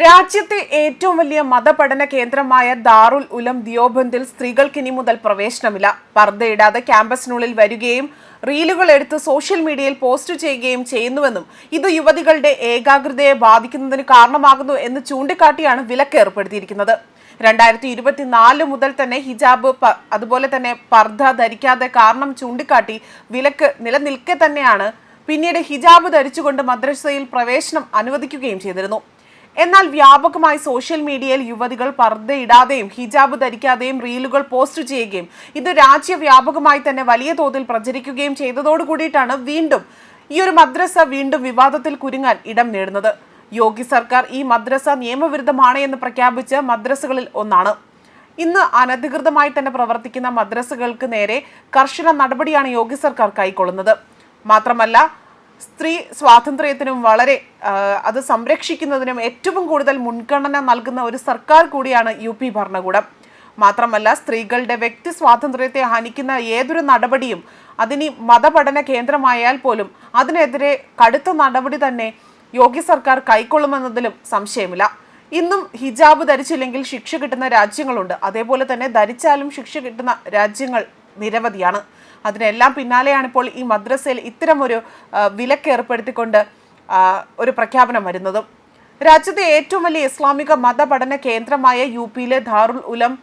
രാജ്യത്തെ ഏറ്റവും വലിയ മതപഠന കേന്ദ്രമായ ദാറുൽ ഉലം ദിയോബന്ദിൽ സ്ത്രീകൾക്ക് ഇനി മുതൽ പ്രവേശനമില്ല. പർദ്ദയിടാതെ ക്യാമ്പസിനുള്ളിൽ വരികയും റീലുകൾ എടുത്ത് സോഷ്യൽ മീഡിയയിൽ പോസ്റ്റ് ചെയ്യുകയും ചെയ്യുന്നുവെന്നും ഇത് യുവതികളുടെ ഏകാഗ്രതയെ ബാധിക്കുന്നതിന് കാരണമാകുന്നു എന്ന് ചൂണ്ടിക്കാട്ടിയാണ് വിലക്ക് ഏർപ്പെടുത്തിയിരിക്കുന്നത്. 2024 മുതൽ തന്നെ ഹിജാബ് അതുപോലെ തന്നെ പർദ്ദ ധരിക്കാതെ കാരണം ചൂണ്ടിക്കാട്ടി വിലക്ക് നിലനിൽക്കെ തന്നെയാണ് പിന്നീട് ഹിജാബ് ധരിച്ചുകൊണ്ട് മദ്രസയിൽ പ്രവേശനം അനുവദിക്കുകയും ചെയ്തിരുന്നു. എന്നാൽ വ്യാപകമായി സോഷ്യൽ മീഡിയയിൽ യുവതികൾ പർദ്ദയിടാതെയും ഹിജാബ് ധരിക്കാതെയും റീലുകൾ പോസ്റ്റ് ചെയ്യുകയും ഇത് രാജ്യവ്യാപകമായി തന്നെ വലിയ തോതിൽ പ്രചരിക്കുകയും ചെയ്തതോടുകൂടിയിട്ടാണ് വീണ്ടും ഈ ഒരു മദ്രസ വിവാദത്തിൽ കുരുങ്ങാൻ ഇടം നേടുന്നത്. യോഗി സർക്കാർ ഈ മദ്രസ നിയമവിരുദ്ധമാണ് എന്ന് പ്രഖ്യാപിച്ച മദ്രസകളിൽ ഒന്നാണ്. ഇന്ന് അനധികൃതമായി തന്നെ പ്രവർത്തിക്കുന്ന മദ്രസകൾക്ക് നേരെ കർശന നടപടിയാണ് യോഗി സർക്കാർ കൈക്കൊള്ളുന്നത്. മാത്രമല്ല സ്ത്രീ സ്വാതന്ത്ര്യത്തിനും അത് സംരക്ഷിക്കുന്നതിനും ഏറ്റവും കൂടുതൽ മുൻഗണന നൽകുന്ന ഒരു സർക്കാർ കൂടിയാണ് UP ഭരണകൂടം. മാത്രമല്ല സ്ത്രീകളുടെ വ്യക്തി സ്വാതന്ത്ര്യത്തെ ഹനിക്കുന്ന ഏതൊരു നടപടിയും അതിനി മതപഠന കേന്ദ്രമായാൽ പോലും അതിനെതിരെ കടുത്ത നടപടി തന്നെ യോഗി സർക്കാർ കൈക്കൊള്ളുമെന്നതിലും സംശയമില്ല. ഇന്നും ഹിജാബ് ധരിച്ചില്ലെങ്കിൽ ശിക്ഷ കിട്ടുന്ന രാജ്യങ്ങളുണ്ട്. അതേപോലെ തന്നെ ധരിച്ചാലും ശിക്ഷ കിട്ടുന്ന രാജ്യങ്ങൾ നിരവധിയാണ്. അതിനെല്ലാം പിന്നാലെയാണ് ഇപ്പോൾ ഈ മദ്രസയിൽ ഇത്തരമൊരു വിലക്ക് ഏർപ്പെടുത്തിക്കൊണ്ട് ഒരു പ്രഖ്യാപനം വരുന്നതും. രാജ്യത്തെ ഏറ്റവും വലിയ ഇസ്ലാമിക മതപഠന കേന്ദ്രമായ UPയിലെ ദാറുൽ ഉലം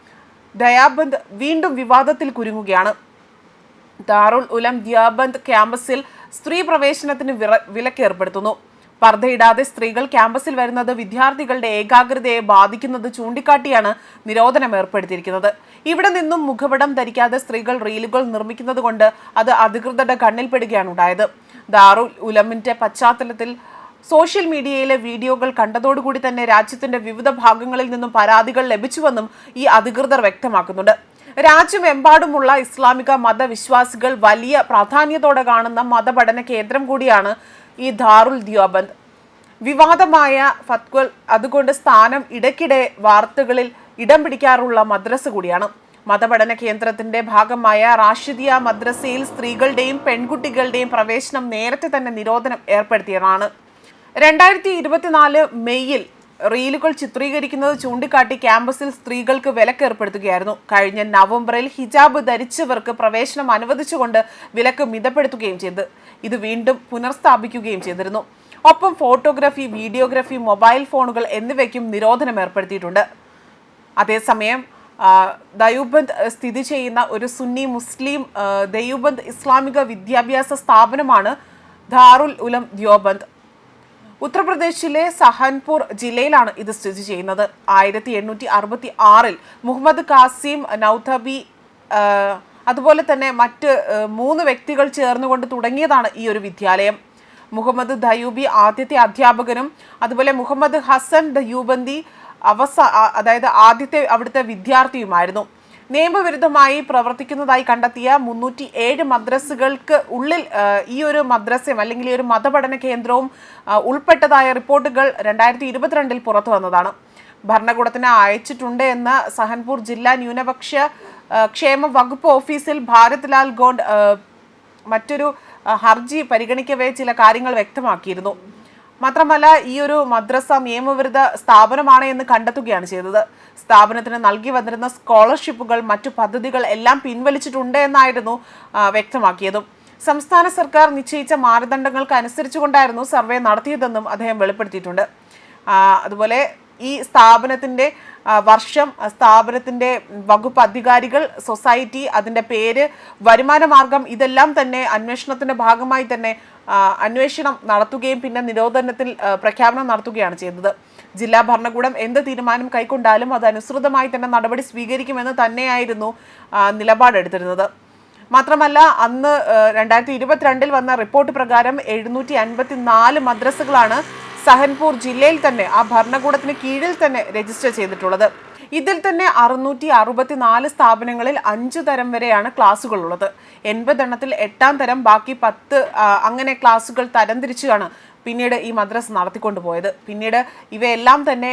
ദയാബന്ദ് വീണ്ടും വിവാദത്തിൽ കുരുങ്ങുകയാണ്. ദാറുൽ ഉലം ദിയാബന്ദ് ക്യാമ്പസിൽ സ്ത്രീ പ്രവേശനത്തിന് വിലക്ക് ഏർപ്പെടുത്തുന്നു. പർദ്ദയിടാതെ സ്ത്രീകൾ ക്യാമ്പസിൽ വരുന്നത് വിദ്യാർത്ഥികളുടെ ഏകാഗ്രതയെ ബാധിക്കുന്നത് ചൂണ്ടിക്കാട്ടിയാണ് നിരോധനം ഏർപ്പെടുത്തിയിരിക്കുന്നത്. ഇവിടെ നിന്നും മുഖപടം ധരിക്കാതെ സ്ത്രീകൾ റീലുകൾ നിർമ്മിക്കുന്നത് കൊണ്ട് അത് അധികൃതരുടെ കണ്ണിൽപ്പെടുകയാണ് ഉണ്ടായത്. ദാറുൽ ഉലമിന്റെ പശ്ചാത്തലത്തിൽ സോഷ്യൽ മീഡിയയിലെ വീഡിയോകൾ കണ്ടതോടുകൂടി തന്നെ രാജ്യത്തിന്റെ വിവിധ ഭാഗങ്ങളിൽ നിന്നും പരാതികൾ ലഭിച്ചുവെന്നും ഈ അധികൃതർ വ്യക്തമാക്കുന്നുണ്ട്. രാജ്യമെമ്പാടുമുള്ള ഇസ്ലാമിക മതവിശ്വാസികൾ വലിയ പ്രാധാന്യത്തോടെ കാണുന്ന മതപഠന കേന്ദ്രം കൂടിയാണ് ഈ ദാറുൽ ദിയോബന്ദ്. വിവാദമായ ഫത്വൽ അതുകൊണ്ട് സ്ഥാനം ഇടയ്ക്കിടെ വാർത്തകളിൽ ഇടം പിടിക്കാറുള്ള മദ്രസ കൂടിയാണ്. മതപഠന കേന്ദ്രത്തിന്റെ ഭാഗമായ റാഷിദിയ മദ്രസയിൽ സ്ത്രീകളുടെയും പെൺകുട്ടികളുടെയും പ്രവേശനം നേരത്തെ തന്നെ നിരോധനം ഏർപ്പെടുത്തിയതാണ്. 2024 മെയ്യിൽ റീലുകൾ ചിത്രീകരിക്കുന്നത് ചൂണ്ടിക്കാട്ടി ക്യാമ്പസിൽ സ്ത്രീകൾക്ക് വിലക്ക് ഏർപ്പെടുത്തുകയായിരുന്നു. കഴിഞ്ഞ നവംബറിൽ ഹിജാബ് ധരിച്ചവർക്ക് പ്രവേശനം അനുവദിച്ചുകൊണ്ട് വിലക്ക് മിതപ്പെടുത്തുകയും ചെയ്തു. ഇത് വീണ്ടും പുനഃസ്ഥാപിക്കുകയും ചെയ്തിരുന്നു. ഒപ്പം ഫോട്ടോഗ്രാഫി, വീഡിയോഗ്രാഫി, മൊബൈൽ ഫോണുകൾ എന്നിവയ്ക്കും നിരോധനം ഏർപ്പെടുത്തിയിട്ടുണ്ട്. അതേസമയം ദയൂബന്ദ് സ്ഥിതി ചെയ്യുന്ന ഒരു സുന്നി മുസ്ലിം ദയൂബന്ദ് ഇസ്ലാമിക വിദ്യാഭ്യാസ സ്ഥാപനമാണ് ദാറുൽ ഉലം ദിയോബന്ദ്. ഉത്തർപ്രദേശിലെ സഹൻപൂർ ജില്ലയിലാണ് ഇത് സ്ഥിതി ചെയ്യുന്നത്. 1866 മുഹമ്മദ് കാസിം നൗതബി അതുപോലെ തന്നെ മറ്റ് 3 വ്യക്തികൾ ചേർന്നുകൊണ്ട് തുടങ്ങിയതാണ് ഈ ഒരു വിദ്യാലയം. മുഹമ്മദ് ദയൂബി ആദ്യത്തെ അധ്യാപകനും അതുപോലെ മുഹമ്മദ് ഹസൻ ദയൂബന്ദി അതായത് ആദ്യത്തെ അവിടുത്തെ വിദ്യാർത്ഥിയുമായിരുന്നു. നിയമവിരുദ്ധമായി പ്രവർത്തിക്കുന്നതായി കണ്ടെത്തിയ 307 മദ്രസകൾക്ക് ഉള്ളിൽ ഈ ഒരു മദ്രസയും അല്ലെങ്കിൽ ഈ ഒരു മതപഠന കേന്ദ്രവും ഉൾപ്പെട്ടതായ റിപ്പോർട്ടുകൾ 2022 പുറത്തു വന്നതാണ്. ഭരണകൂടത്തിന് അയച്ചിട്ടുണ്ട് എന്ന സഹൻപൂർ ജില്ലാ ന്യൂനപക്ഷ ക്ഷേമ വകുപ്പ് ഓഫീസിൽ ഭാരത് ലാൽ ഗോണ്ട് മറ്റൊരു ഹർജി പരിഗണിക്കവേ ചില കാര്യങ്ങൾ വ്യക്തമാക്കിയിരുന്നു. മാത്രമല്ല ഈ ഒരു മദ്രസ നിയമവിരുദ്ധ സ്ഥാപനമാണ് എന്ന് കണ്ടെത്തുകയാണ് ചെയ്തത്. സ്ഥാപനത്തിന് നൽകി വന്നിരുന്ന സ്കോളർഷിപ്പുകൾ മറ്റു പദ്ധതികൾ എല്ലാം പിൻവലിച്ചിട്ടുണ്ട് എന്നായിരുന്നു വ്യക്തമാക്കിയതും. സംസ്ഥാന സർക്കാർ നിശ്ചയിച്ച മാനദണ്ഡങ്ങൾക്ക് അനുസരിച്ചുകൊണ്ടായിരുന്നു സർവേ നടത്തിയതെന്നും അദ്ദേഹം വെളിപ്പെടുത്തിയിട്ടുണ്ട്. അതുപോലെ ഈ സ്ഥാപനത്തിന്റെ വർഷം, സ്ഥാപനത്തിന്റെ വകുപ്പ് അധികാരികൾ, സൊസൈറ്റി, അതിന്റെ പേര്, വരുമാന മാർഗം ഇതെല്ലാം തന്നെ അന്വേഷണത്തിന്റെ ഭാഗമായി തന്നെ അന്വേഷണം നടത്തുകയും പിന്നെ നിരോധനത്തിൽ പ്രഖ്യാപനം നടത്തുകയാണ് ചെയ്തത്. ജില്ലാ ഭരണകൂടം എന്ത് തീരുമാനം കൈക്കൊണ്ടാലും അതനുസൃതമായി തന്നെ നടപടി സ്വീകരിക്കുമെന്ന് തന്നെയായിരുന്നു നിലപാടെടുത്തിരുന്നത്. മാത്രമല്ല അന്ന് 2022 വന്ന റിപ്പോർട്ട് പ്രകാരം 754 മദ്രസകളാണ് സഹൻപൂർ ജില്ലയിൽ തന്നെ ആ ഭരണകൂടത്തിന് കീഴിൽ തന്നെ രജിസ്റ്റർ ചെയ്തിട്ടുള്ളത്. ഇതിൽ തന്നെ 664 സ്ഥാപനങ്ങളിൽ 5 തരം വരെയാണ് ക്ലാസുകൾ ഉള്ളത്. 80 എണ്ണത്തിൽ 8ാം തരം, ബാക്കി 10 അങ്ങനെ ക്ലാസുകൾ തരംതിരിച്ചാണ് പിന്നീട് ഈ മദ്രസ നടത്തിക്കൊണ്ടുപോയത്. പിന്നീട് ഇവയെല്ലാം തന്നെ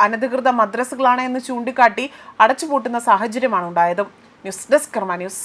അനധികൃത മദ്രസകളാണ് എന്ന് ചൂണ്ടിക്കാട്ടി അടച്ചുപൂട്ടുന്ന സാഹചര്യമാണ് ഉണ്ടായത്. ന്യൂസ് ഡെസ്ക് കർമ്മ ന്യൂസ്.